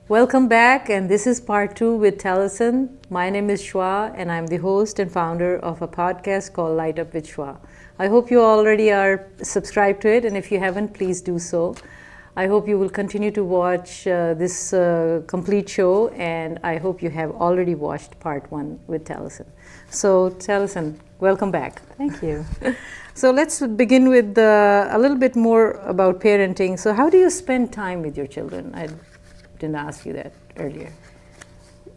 Welcome back, and this is part 2 with Tallessyn. My name is Shwa, and I'm the host and founder of a podcast called Light Up with Shwa. I hope you already are subscribed to it, and if you haven't, please do so. I hope you will continue to watch this complete show, and I hope you have already watched part 1 with Tallessyn. So, Tallessyn, welcome back. Thank you. So let's begin with a little bit more about parenting. So how do you spend time with your children? I didn't ask you that earlier.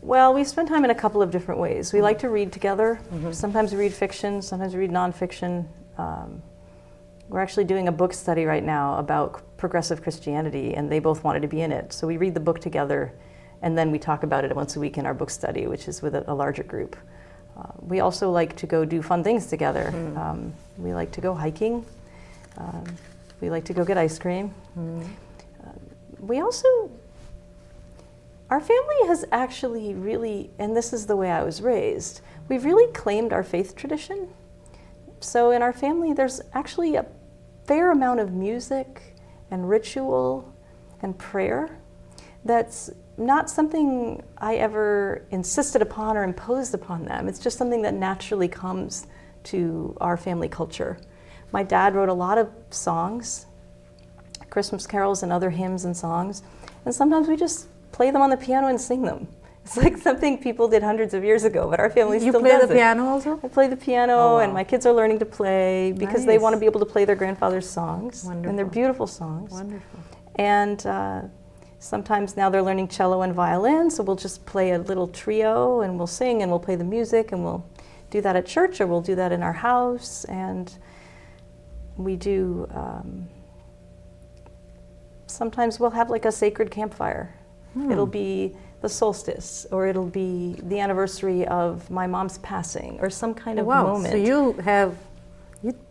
Well, we spend time in a couple of different ways. We like to read together. Sometimes we read fiction, sometimes we read nonfiction. We're actually doing a book study right now about progressive Christianity, and they both wanted to be in it. So we read the book together, and then we talk about it once a week in our book study, which is with a larger group. We also like to go do fun things together. We like to go hiking. We like to go get ice cream. Our family has actually really, and this is the way I was raised, we've really claimed our faith tradition. So in our family, there's actually a fair amount of music and ritual and prayer that's not something I ever insisted upon or imposed upon them. It's just something that naturally comes to our family culture. My dad wrote a lot of songs, Christmas carols and other hymns and songs, and sometimes we just play them on the piano and sing them. It's like something people did hundreds of years ago, but our family still does it. You play the piano also? I play the piano, oh, wow. And my kids are learning to play because they want to be able to play their grandfather's songs. Wonderful. And they're beautiful songs. Wonderful. And sometimes now they're learning cello and violin, so we'll just play a little trio and we'll sing and we'll play the music, and we'll do that at church or we'll do that in our house. And we do, sometimes we'll have like a sacred campfire. It'll be the solstice, or it'll be the anniversary of my mom's passing, or some kind of moment. So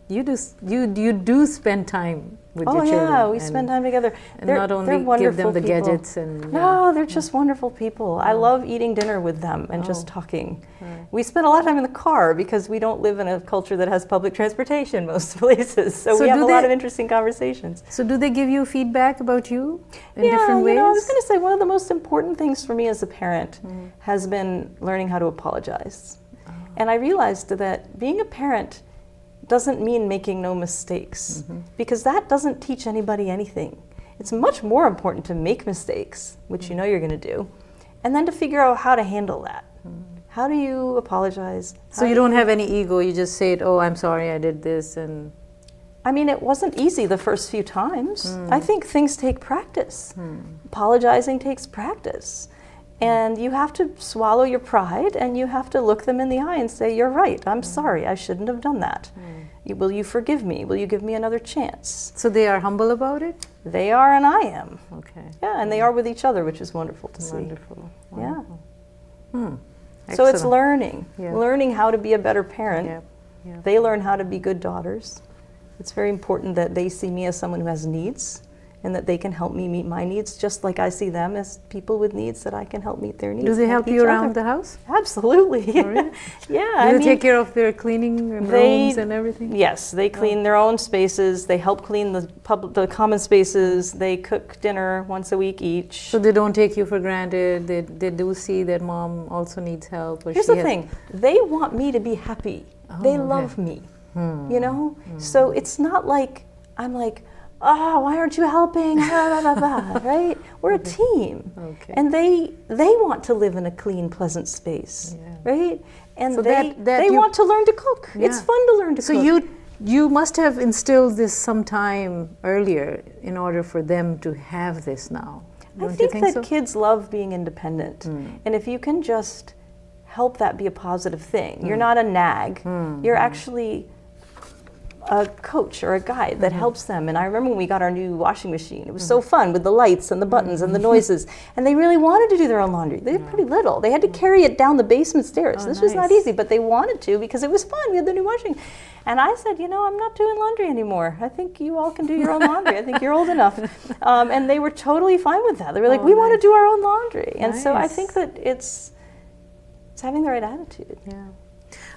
you do spend time with your children. Oh yeah, we spend time together. And not only give them the gadgets and... No, they're just wonderful people. I love eating dinner with them and just talking. Right. We spend a lot of time in the car because we don't live in a culture that has public transportation most places. So we have a lot of interesting conversations. So do they give you feedback about you in different ways? Yeah, I was going to say one of the most important things for me as a parent has been learning how to apologize. And I realized that being a parent doesn't mean making no mistakes, because that doesn't teach anybody anything. It's much more important to make mistakes, which you know you're going to do, and then to figure out how to handle that. How do you apologize? So you don't have any ego, you just say, oh, I'm sorry, I did this, and... I mean, it wasn't easy the first few times. I think things take practice. Apologizing takes practice. And you have to swallow your pride, and you have to look them in the eye and say, you're right, I'm sorry, I shouldn't have done that. Will you forgive me? Will you give me another chance? So they are humble about it? They are, and I am. Okay. Yeah, and they are with each other, which is wonderful to see. Wonderful. Yeah. So it's learning. Learning how to be a better parent. They learn how to be good daughters. It's very important that they see me as someone who has needs, and that they can help me meet my needs, just like I see them as people with needs that I can help meet their needs. Do they help you around the house? Absolutely. Oh, really? Yeah. Do they take care of their cleaning and rooms and everything? Yes, they clean their own spaces. They help clean the common spaces. They cook dinner once a week each. So they don't take you for granted. They do see that mom also needs help. Or Here's the thing. They want me to be happy. They love me. You know? So it's not like I'm like, oh, why aren't you helping? Right? We're a team. And they want to live in a clean, pleasant space. Right? And so they want to learn to cook. It's fun to learn to cook. So you must have instilled this sometime earlier in order for them to have this now. I think that kids love being independent. And if you can just help that be a positive thing, you're not a nag. You're actually a coach or a guide that helps them. And I remember when we got our new washing machine, it was so fun with the lights and the buttons and the noises. And they really wanted to do their own laundry. They were pretty little. They had to carry it down the basement stairs. This was not easy, but they wanted to because it was fun. We had the new washing. And I said, you know, I'm not doing laundry anymore. I think you all can do your own laundry. I think you're old enough. And they were totally fine with that. They were like, we want to do our own laundry. And so I think that it's having the right attitude. Yeah.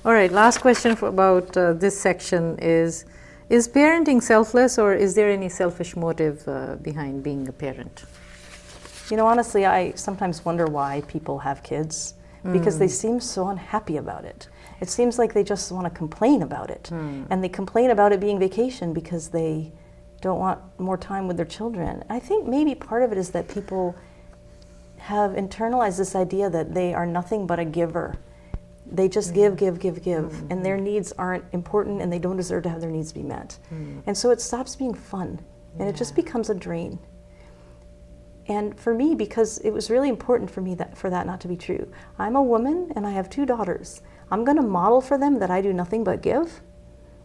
All right, last question about this section is parenting selfless, or is there any selfish motive behind being a parent? You know, honestly, I sometimes wonder why people have kids, because they seem so unhappy about it. It seems like they just want to complain about it. And they complain about it being vacation because they don't want more time with their children. I think maybe part of it is that people have internalized this idea that they are nothing but a giver. They just give, and their needs aren't important and they don't deserve to have their needs be met. And so it stops being fun, and it just becomes a drain. And for me, because it was really important for me for that not to be true. I'm a woman and I have 2 daughters. I'm going to model for them that I do nothing but give?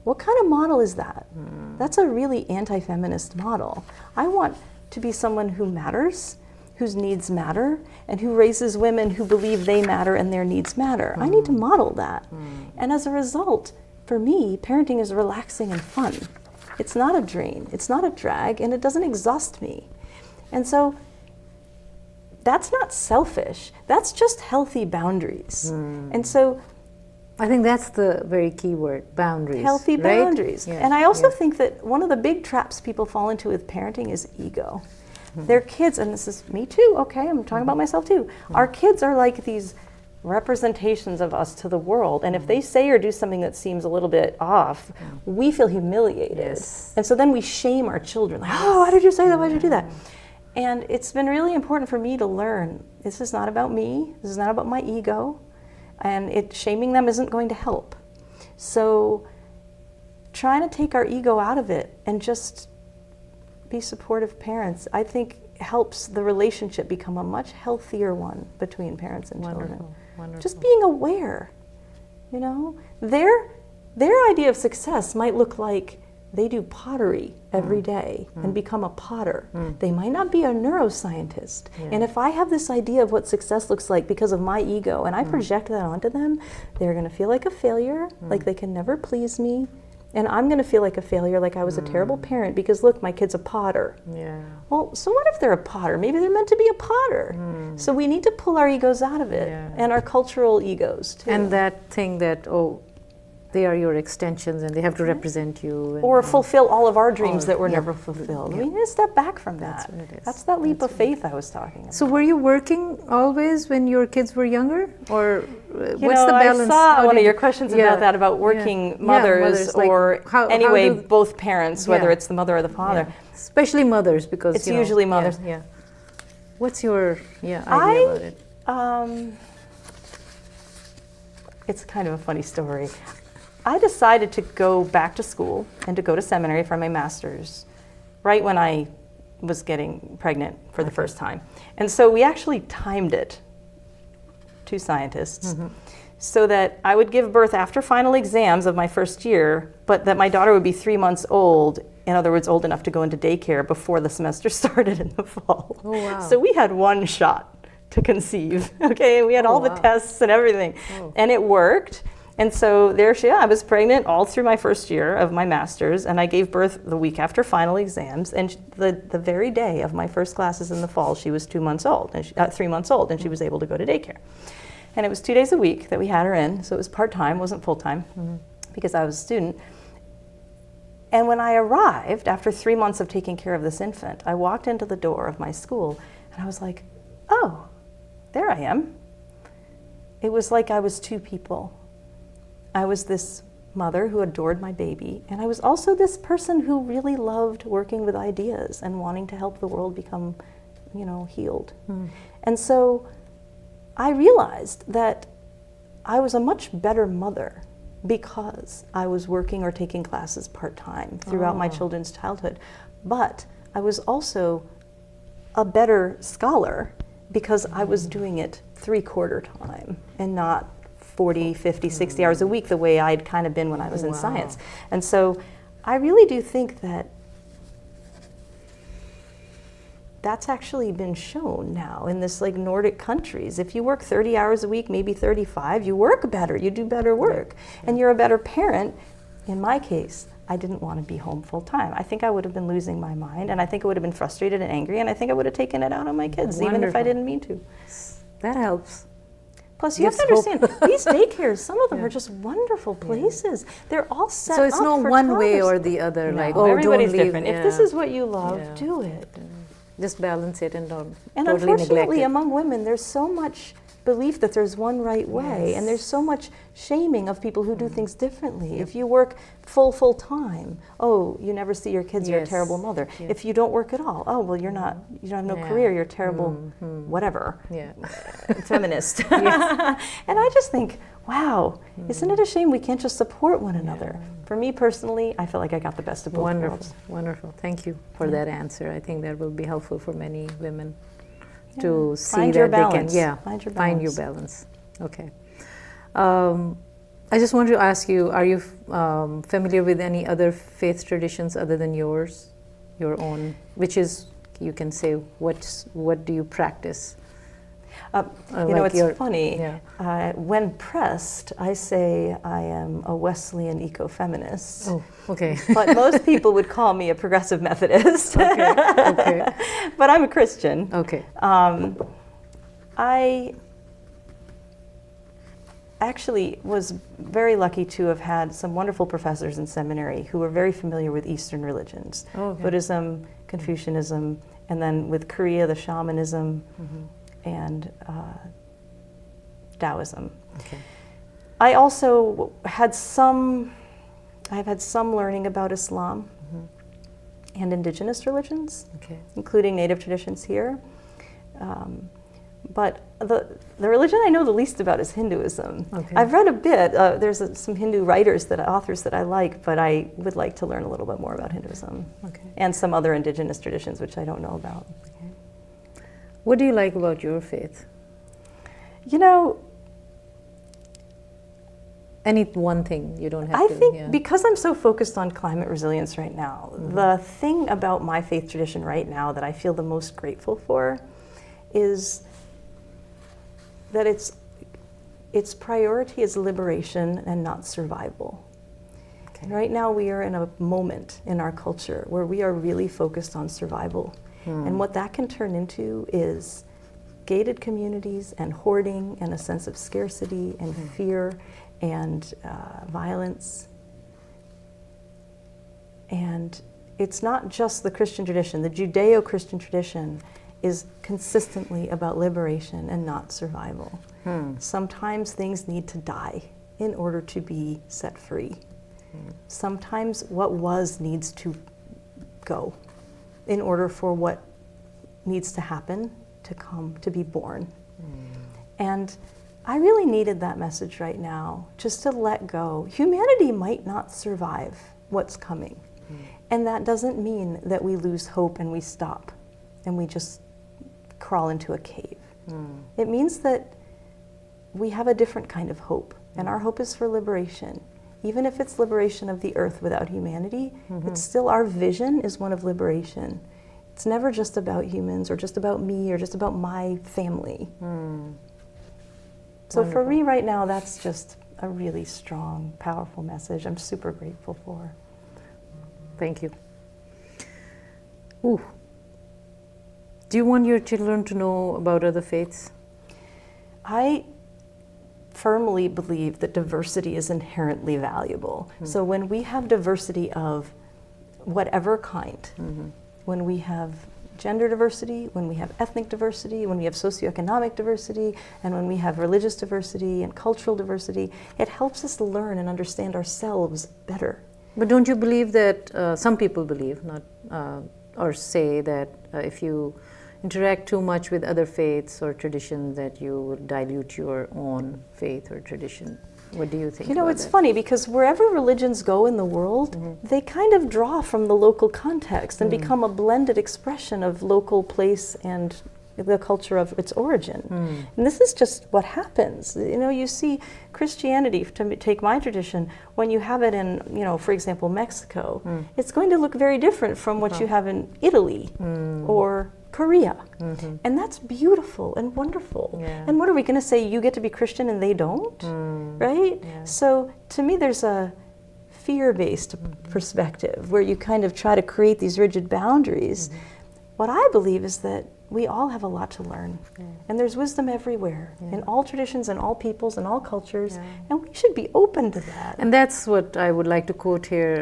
What kind of model is that? That's a really anti-feminist model. I want to be someone who matters, whose needs matter, and who raises women who believe they matter and their needs matter. I need to model that. And as a result, for me, parenting is relaxing and fun. It's not a drain, it's not a drag, and it doesn't exhaust me. And so that's not selfish, that's just healthy boundaries. And so I think that's the very key word, boundaries. Healthy right? boundaries. Yeah, and I also think that one of the big traps people fall into with parenting is ego. Their kids, and this is me too, okay, I'm talking about myself too. Our kids are like these representations of us to the world, and if they say or do something that seems a little bit off, we feel humiliated. Yes. And so then we shame our children, like, oh, why did you say that, why did you do that? And it's been really important for me to learn, this is not about me, this is not about my ego, and shaming them isn't going to help. So trying to take our ego out of it and just be supportive parents, I think helps the relationship become a much healthier one between parents and children. Wonderful. Just being aware, you know, their idea of success might look like they do pottery every day and become a potter. They might not be a neuroscientist. And if I have this idea of what success looks like because of my ego and I project that onto them, they're going to feel like a failure, like they can never please me. And I'm going to feel like a failure, like I was a terrible parent because look, my kid's a potter. Yeah. Well, so what if they're a potter? Maybe they're meant to be a potter. So we need to pull our egos out of it, and our cultural egos too. And that thing that, they are your extensions and they have to represent you. Or fulfill all of our dreams that were never fulfilled. We need to step back from that. That's what it is. That's that leap of faith I was talking about. So were you working always when your kids were younger? Or what's know, the balance? I saw one of your questions about that, about working mothers, like, or both parents, whether it's the mother or the father. Especially mothers, because it's usually mothers. Yeah. What's your idea about it? It's kind of a funny story. I decided to go back to school and to go to seminary for my master's right when I was getting pregnant for the first time. And so we actually timed it, 2 scientists, so that I would give birth after final exams of my first year, but that my daughter would be 3 months old, in other words, old enough to go into daycare before the semester started in the fall. Oh, wow. So we had 1 shot to conceive, okay? We had all the tests and everything, and it worked. And so I was pregnant all through my first year of my master's, and I gave birth the week after final exams. And the very day of my first classes in the fall, she was 3 months old, and she was able to go to daycare. And it was 2 days a week that we had her in, so it was part-time, wasn't full-time, because I was a student. And when I arrived, after 3 months of taking care of this infant, I walked into the door of my school, and I was like, oh, there I am. It was like I was 2 people. I was this mother who adored my baby, and I was also this person who really loved working with ideas and wanting to help the world become, healed. And so I realized that I was a much better mother because I was working or taking classes part-time throughout my children's childhood. But I was also a better scholar because I was doing it 3/4 time and not 40, 50, 60 hours a week the way I'd kind of been when I was in science. And so I really do think that that's actually been shown now in this like Nordic countries. If you work 30 hours a week, maybe 35, you work better, you do better work, and you're a better parent. In my case, I didn't want to be home full time. I think I would have been losing my mind, and I think I would have been frustrated and angry, and I think I would have taken it out on my kids, even if I didn't mean to. That helps. Plus, you have to understand, these daycares, some of them are just wonderful places. They're all set up. So it's not for one way toddlers. or the other, No, like, everybody's don't leave. different. If this is what you love, do it. Just balance it and don't And totally unfortunately, neglect it. among women, there's so much belief that there's one right way, and there's so much shaming of people who do things differently. If you work full time, oh, you never see your kids, you're a terrible mother. If you don't work at all, oh, well, you don't have no career, you're a terrible whatever, feminist. And I just think, wow, isn't it a shame we can't just support one another? For me personally, I feel like I got the best of both worlds. Wonderful. Thank you for that answer. I think that will be helpful for many women to see find that your they balance. can find your balance. Okay. I just want to ask you, are you familiar with any other faith traditions other than yours, your own, which is, you can say, what do you practice? It's funny. When pressed, I say I am a Wesleyan eco-feminist. Oh, okay. But most people would call me a progressive Methodist. Okay. But I'm a Christian. Okay. I actually was very lucky to have had some wonderful professors in seminary who were very familiar with Eastern religions, Buddhism, Confucianism, and then with Korea, the shamanism, and Taoism. Okay. I also had I've had some learning about Islam and indigenous religions, including native traditions here. But the religion I know the least about is Hinduism. I've read a bit. There's some Hindu authors that I like, but I would like to learn a little bit more about Hinduism and some other indigenous traditions which I don't know about. What do you like about your faith? Any one thing, you don't have to. I think because I'm so focused on climate resilience right now, the thing about my faith tradition right now that I feel the most grateful for is that its priority is liberation and not survival. And right now we are in a moment in our culture where we are really focused on survival. And what that can turn into is gated communities and hoarding and a sense of scarcity and fear and violence. And it's not just the Christian tradition. The Judeo-Christian tradition is consistently about liberation and not survival. Sometimes things need to die in order to be set free. Sometimes what was needs to go in order for what needs to happen to be born. And I really needed that message right now, just to let go. Humanity might not survive what's coming. And that doesn't mean that we lose hope and we stop and we just crawl into a cave. It means that we have a different kind of hope, and our hope is for liberation. Even if it's liberation of the earth without humanity, it's still, our vision is one of liberation. It's never just about humans or just about me or just about my family. So for me right now, that's just a really strong, powerful message I'm super grateful for. Thank you. Ooh. Do you want your children to know about other faiths? I firmly believe that diversity is inherently valuable. So when we have diversity of whatever kind, when we have gender diversity, when we have ethnic diversity, when we have socioeconomic diversity, and when we have religious diversity and cultural diversity, it helps us learn and understand ourselves better. But don't you believe that, some people believe, or say that if you interact too much with other faiths or traditions that you will dilute your own faith or tradition? What do you think? It's funny because wherever religions go in the world, they kind of draw from the local context and become a blended expression of local place and the culture of its origin. And this is just what happens. You see Christianity, to take my tradition, when you have it in, for example, Mexico, it's going to look very different from what you have in Italy or Korea. And that's beautiful and wonderful. And what are we going to say, you get to be Christian and they don't? Right? So to me there's a fear-based perspective where you kind of try to create these rigid boundaries. what I believe is that we all have a lot to learn. And there's wisdom everywhere, in all traditions and all peoples and all cultures, and we should be open to that. And that's what I would like to quote here,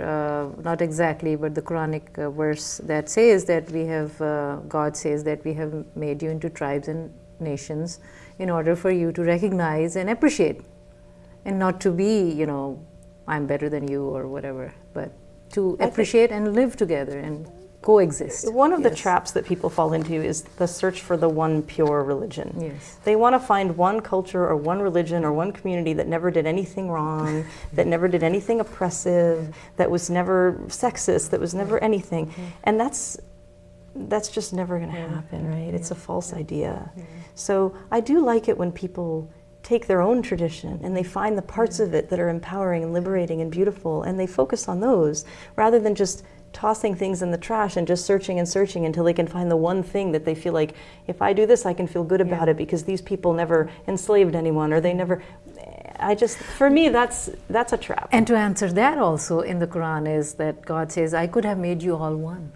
not exactly, but the Quranic verse that says that we have, God says that we have made you into tribes and nations in order for you to recognize and appreciate, and not to be, you know, I'm better than you or whatever, but to appreciate and live together and coexist. One of the traps that people fall into is the search for the one pure religion. Yes. They want to find one culture or one religion or one community that never did anything wrong, that never did anything oppressive, that was never sexist, that was never anything. And that's just never going to happen, right? It's a false idea. So I do like it when people take their own tradition and they find the parts of it that are empowering and liberating and beautiful, and they focus on those rather than just tossing things in the trash and just searching and searching until they can find the one thing that they feel like, if I do this, I can feel good about it because these people never enslaved anyone, or they never. For me, that's a trap. And to answer that also in the Quran is that God says, I could have made you all one.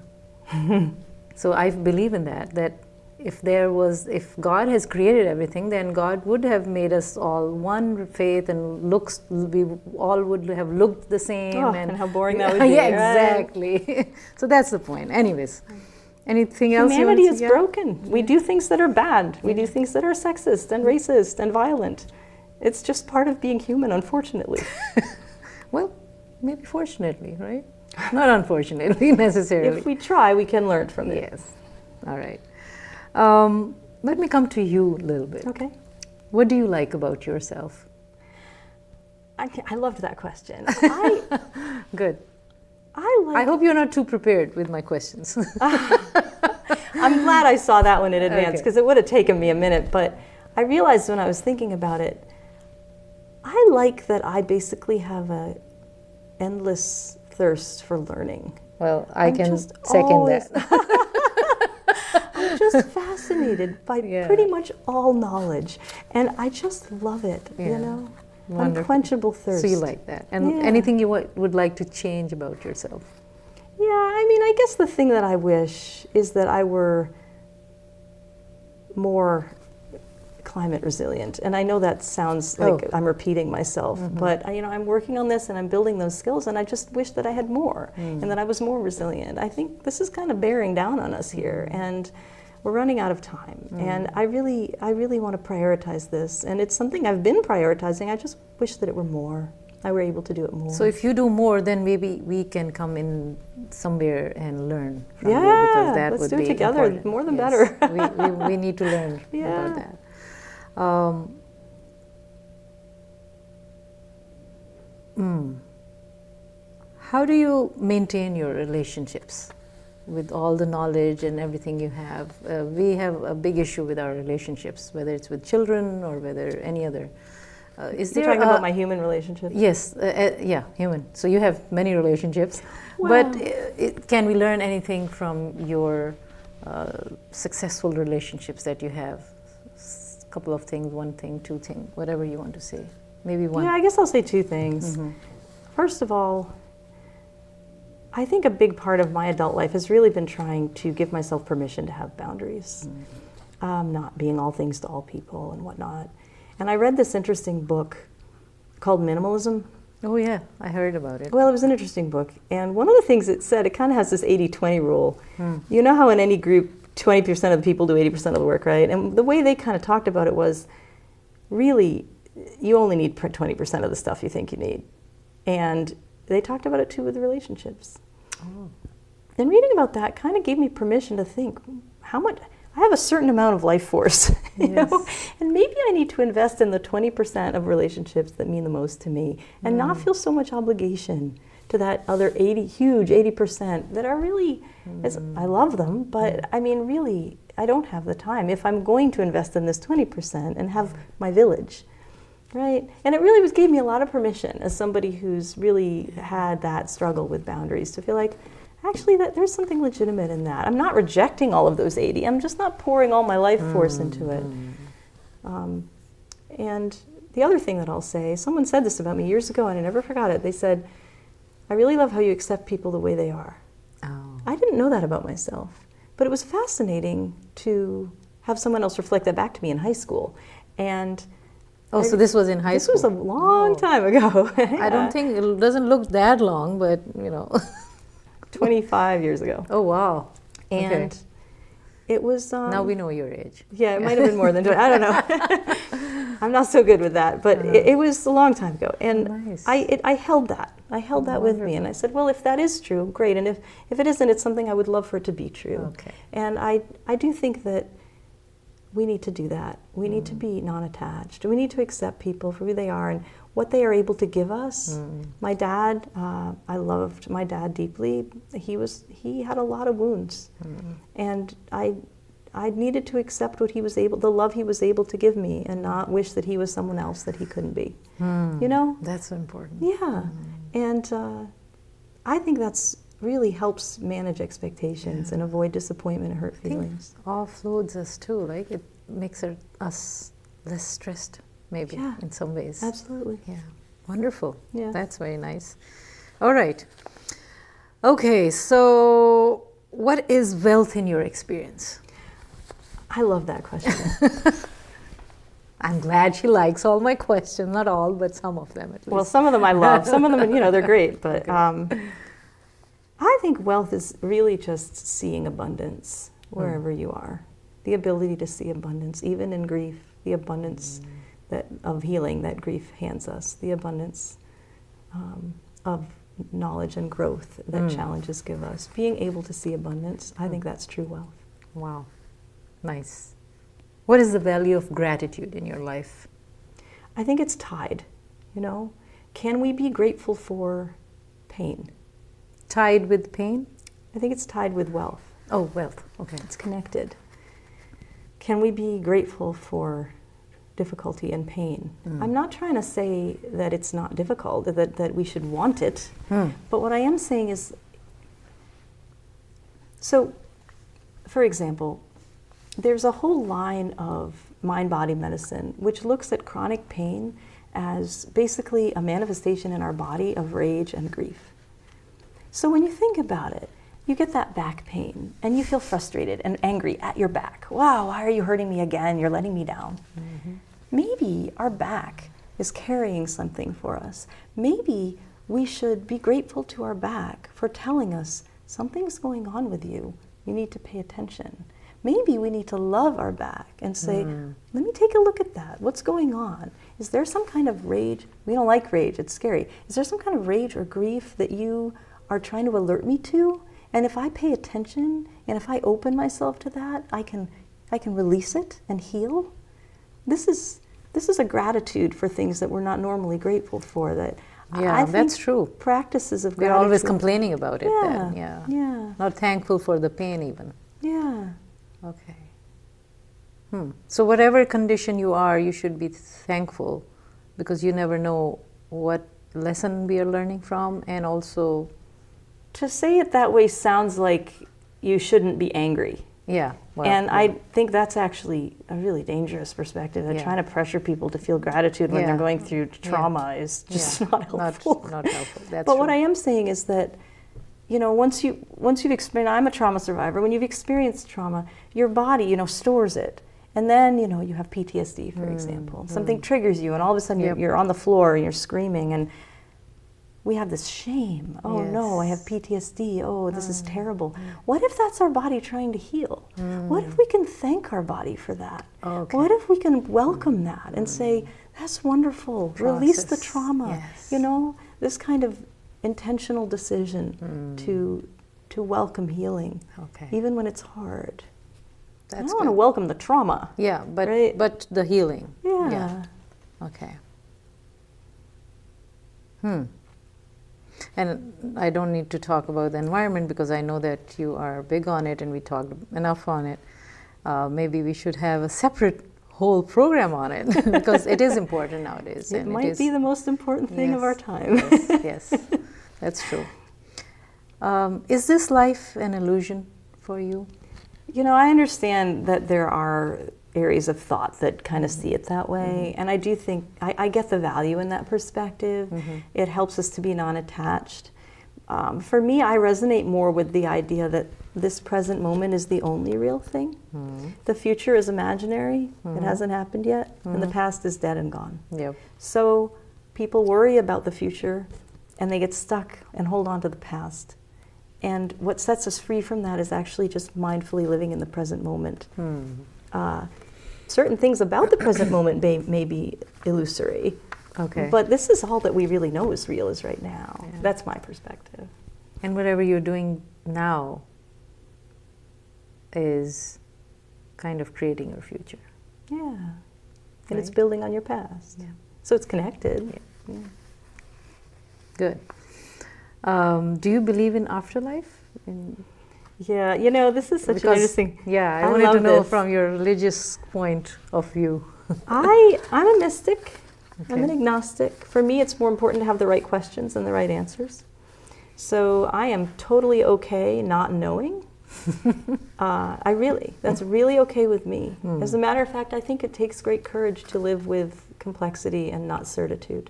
So I believe in that if God has created everything, then God would have made us all one faith, and we all would have looked the same. And how boring that would be. Yeah, exactly. So that's the point. Anyways, anything else? Humanity is broken. We do things that are bad. We do things that are sexist and racist and violent. It's just part of being human, unfortunately. Well, maybe fortunately, right? Not unfortunately, necessarily. If we try, we can learn from it. Yes. All right. Let me come to you a little bit. Okay. What do you like about yourself? I loved that question. Good. I I hope you're not too prepared with my questions. I'm glad I saw that one in advance, because it would have taken me a minute, but I realized when I was thinking about it, I like that I basically have an endless thirst for learning. Well, I can second that. I'm just fascinated by pretty much all knowledge, and I just love it, you know? Wonderful. Unquenchable thirst. So you like that. And anything you would like to change about yourself? Yeah, I mean, I guess the thing that I wish is that I were more climate resilient. And I know that sounds like I'm repeating myself, but you know, I'm working on this and I'm building those skills, and I just wish that I had more and that I was more resilient. I think this is kind of bearing down on us here, and we're running out of time. And I really want to prioritize this, and it's something I've been prioritizing. I just wish that it were more. I were able to do it more. So if you do more, then maybe we can come in somewhere and learn from you, because that let's would do it be together. important. More than better. we need to learn about that. How do you maintain your relationships with all the knowledge and everything you have? We have a big issue with our relationships, whether it's with children or whether any other. You're talking about my human relationships? Yes, human. So you have many relationships, but can we learn anything from your successful relationships that you have? A couple of things, one thing, two things, whatever you want to say. Maybe one. Yeah, I guess I'll say two things. First of all, I think a big part of my adult life has really been trying to give myself permission to have boundaries, not being all things to all people and whatnot. And I read this interesting book called Minimalism. Oh yeah, I heard about it. Well, it was an interesting book. And one of the things it said, it kind of has this 80-20 rule. You know how in any group, 20% of the people do 80% of the work, right? And the way they kind of talked about it was, really, you only need 20% of the stuff you think you need. And they talked about it too with relationships. And reading about that kind of gave me permission to think, how much, I have a certain amount of life force, you know, and maybe I need to invest in the 20% of relationships that mean the most to me, and not feel so much obligation to that other 80% that are really, I love them, but I mean, really, I don't have the time if I'm going to invest in this 20% and have my village, right? And it really gave me a lot of permission as somebody who's really had that struggle with boundaries to feel like, actually, that there's something legitimate in that. I'm not rejecting all of those 80. I'm just not pouring all my life force into it. And the other thing that I'll say, someone said this about me years ago, and I never forgot it. They said, I really love how you accept people the way they are. I didn't know that about myself. But it was fascinating to have someone else reflect that back to me in high school. And so this was in high school? This was a long time ago. I don't think, it doesn't look that long, but 25 years ago. Oh, wow. And it was... now we know your age. Yeah, it might have been more than 20. I don't know. I'm not so good with that, but it was a long time ago. And nice. I held that. I held that with me. And I said, well, if that is true, great. And if it isn't, it's something I would love for it to be true. Okay. And I do think that we need to do that. We need to be non-attached. We need to accept people for who they are and what they are able to give us. My dad, I loved my dad deeply. He had a lot of wounds. And I needed to accept what he was able, the love he was able to give me, and not wish that he was someone else that he couldn't be. That's important. Yeah. And I think that's really helps manage expectations and avoid disappointment and hurt feelings. Offloads us too, like it makes us less stressed, maybe, in some ways. Absolutely. Yeah. Wonderful. Yeah. That's very nice. All right. Okay, so what is wealth in your experience? I love that question. I'm glad she likes all my questions, not all, but some of them at least. Well, some of them I love. Some of them, they're great. But I think wealth is really just seeing abundance wherever you are. The ability to see abundance, even in grief, the abundance of healing that grief hands us, the abundance of knowledge and growth that challenges give us. Being able to see abundance, I think that's true wealth. Wow. Nice. What is the value of gratitude in your life? I think it's tied, Can we be grateful for pain? Tied with pain? I think it's tied with wealth. Oh, wealth. Okay. It's connected. Can we be grateful for difficulty and pain? I'm not trying to say that it's not difficult, that we should want it. But what I am saying is, so, for example, there's a whole line of mind-body medicine which looks at chronic pain as basically a manifestation in our body of rage and grief. So when you think about it, you get that back pain and you feel frustrated and angry at your back. Wow, why are you hurting me again? You're letting me down. Maybe our back is carrying something for us. Maybe we should be grateful to our back for telling us something's going on with you. You need to pay attention. Maybe we need to love our back and say, let me take a look at that. What's going on? Is there some kind of rage? We don't like rage, it's scary. Is there some kind of rage or grief that you are trying to alert me to? And if I pay attention and if I open myself to that, I can release it and heal. This is a gratitude for things that we're not normally grateful for. I think that's true. Practices of gratitude. We're always complaining about it then. Yeah. Not thankful for the pain even. Yeah. Okay. So whatever condition you are, you should be thankful, because you never know what lesson we are learning from, and also... To say it that way sounds like you shouldn't be angry. Yeah. I think that's actually a really dangerous perspective. That trying to pressure people to feel gratitude when they're going through trauma is just not helpful. Not helpful. That's but true. what I am saying is that, once you've experienced, I'm a trauma survivor. When you've experienced trauma, your body, stores it. And then, you have PTSD, for example. Something triggers you, and all of a sudden you're on the floor and you're screaming, and we have this shame. Oh no, I have PTSD. Oh, this is terrible. What if that's our body trying to heal? What if we can thank our body for that? Okay. What if we can welcome that and say, that's wonderful, release the trauma. Yes. This kind of intentional decision to welcome healing, even when it's hard. I don't want to welcome the trauma. Yeah, but the healing. Yeah. Okay. And I don't need to talk about the environment, because I know that you are big on it and we talked enough on it. Maybe we should have a separate whole program on it, because it is important nowadays. It might be the most important thing of our time. Yes, that's true. Is this life an illusion for you? I understand that there are areas of thought that kind of see it that way, and I do think I get the value in that perspective. It helps us to be non-attached. For me, I resonate more with the idea that this present moment is the only real thing. The future is imaginary. It hasn't happened yet. And the past is dead and gone. Yep. So people worry about the future and they get stuck and hold on to the past. And what sets us free from that is actually just mindfully living in the present moment. Certain things about the present moment may be illusory. Okay. But this is all that we really know is real is right now. Yeah. That's my perspective. And whatever you're doing now is kind of creating your future. Yeah. And it's Right. building on your past. Yeah. So it's connected. Yeah. Good. Do you believe in afterlife? Yeah, you know, this is such an interesting. Yeah, I I wanted to love know this. from your religious point of view. I'm a mystic. I'm Okay. an agnostic. For me, it's more important to have the right questions and the right answers. So I am totally okay not knowing. That's really okay with me. As a matter of fact, I think it takes great courage to live with complexity and not certitude.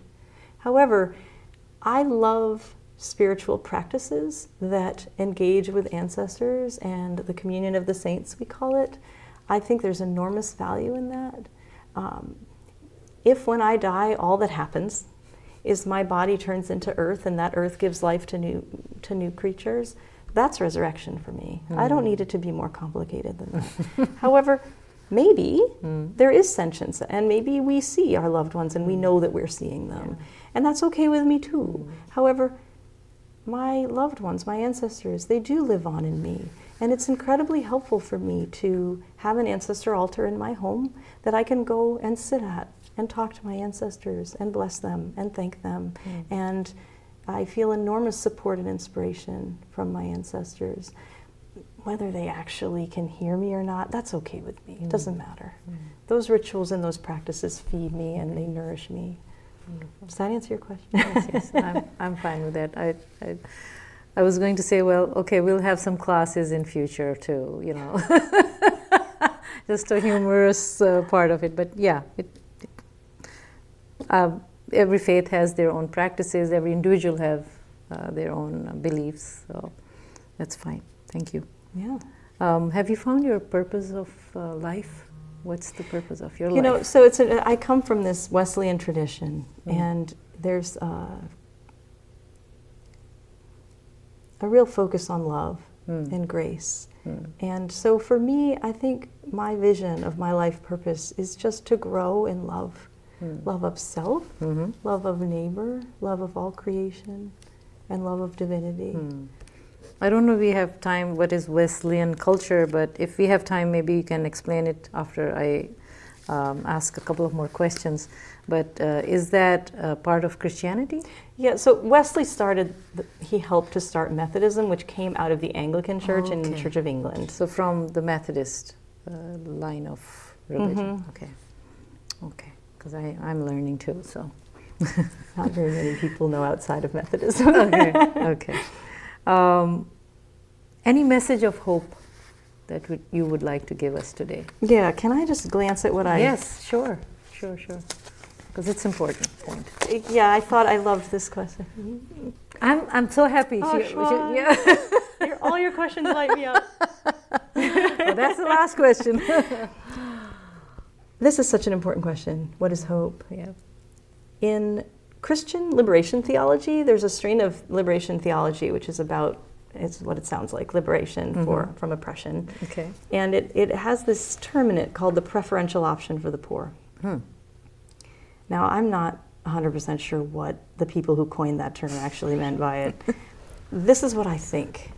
However, I love spiritual practices that engage with ancestors and the communion of the saints, we call it. I think there's enormous value in that. If when I die, all that happens is my body turns into earth and that earth gives life to new creatures, that's resurrection for me. I don't need it to be more complicated than that. However, maybe there is sentience and maybe we see our loved ones and we know that we're seeing them. Yeah. And that's okay with me too. However, my loved ones, my ancestors, they do live on in me. And it's incredibly helpful for me to have an ancestor altar in my home that I can go and sit at and talk to my ancestors and bless them and thank them. And I feel enormous support and inspiration from my ancestors. Whether they actually can hear me or not, that's okay with me. It doesn't matter. Those rituals and those practices feed me and they nourish me. Does that answer your question? Yes, I'm fine with that. I was going to say, well, okay, we'll have some classes in future too, you know, just a humorous part of it. But yeah, every faith has their own practices. Every individual have their own beliefs. So that's fine. Thank you. Yeah. Have you found your purpose of life? What's the purpose of your life? You know, so I come from this Wesleyan tradition, and there's a real focus on love and grace. And so for me, I think my vision of my life purpose is just to grow in love. Love of self, love of neighbor, love of all creation, and love of divinity. I don't know if we have time what is Wesleyan culture, but if we have time, maybe you can explain it after I ask a couple of more questions. But is that part of Christianity? Yeah, so Wesley he helped to start Methodism, which came out of the Anglican Church and the Church of England. So from the Methodist line of religion. Okay. Because I'm learning too, so. Not very many people know outside of Methodism. Okay. Any message of hope that you would like to give us today? Yeah, can I just glance at what I... Yes, sure. Because it's important point. Yeah, I thought I loved this question. I'm so happy. Oh, Yeah. all your questions light me up. Well, that's the last question. This is such an important question. What is hope? Yeah. In Christian liberation theology, there's a strain of liberation theology, which is about, it's what it sounds like, liberation from oppression. Okay. And it has this term in it called the preferential option for the poor. Now, I'm not 100% sure what the people who coined that term actually meant by it. This is what I think.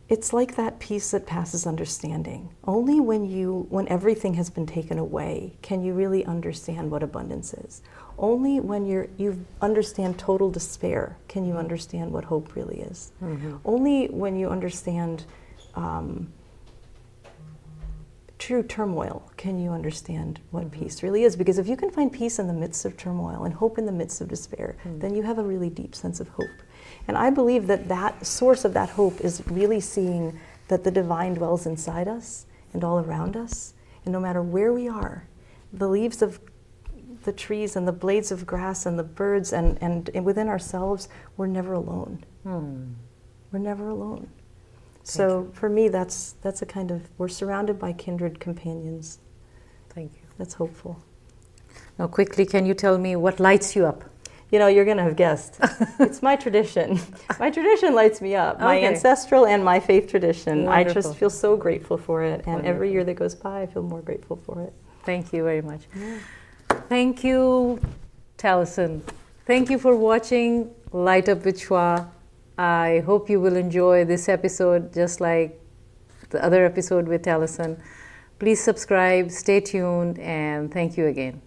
It's like that peace that passes understanding. Only when everything has been taken away can you really understand what abundance is. Only when you understand total despair can you understand what hope really is. Only when you understand true turmoil can you understand what peace really is. Because if you can find peace in the midst of turmoil and hope in the midst of despair, then you have a really deep sense of hope. And I believe that source of that hope is really seeing that the divine dwells inside us and all around us. And no matter where we are, the leaves of the trees and the blades of grass and the birds and within ourselves, we're never alone. We're never alone. So for me, that's a kind of, we're surrounded by kindred companions. Thank you. That's hopeful. Now, quickly, can you tell me what lights you up? You know, you're going to have guessed. It's my tradition. My tradition lights me up. My Okay. ancestral and my faith tradition. I Wonderful. just feel so grateful for it. And every Wonderful. year that goes by, I feel more grateful for it. Thank you very much. Thank you, Tallessyn. Thank you for watching Light Up with Shwa. I hope you will enjoy this episode just like the other episode with Tallessyn. Please subscribe, stay tuned, and thank you again.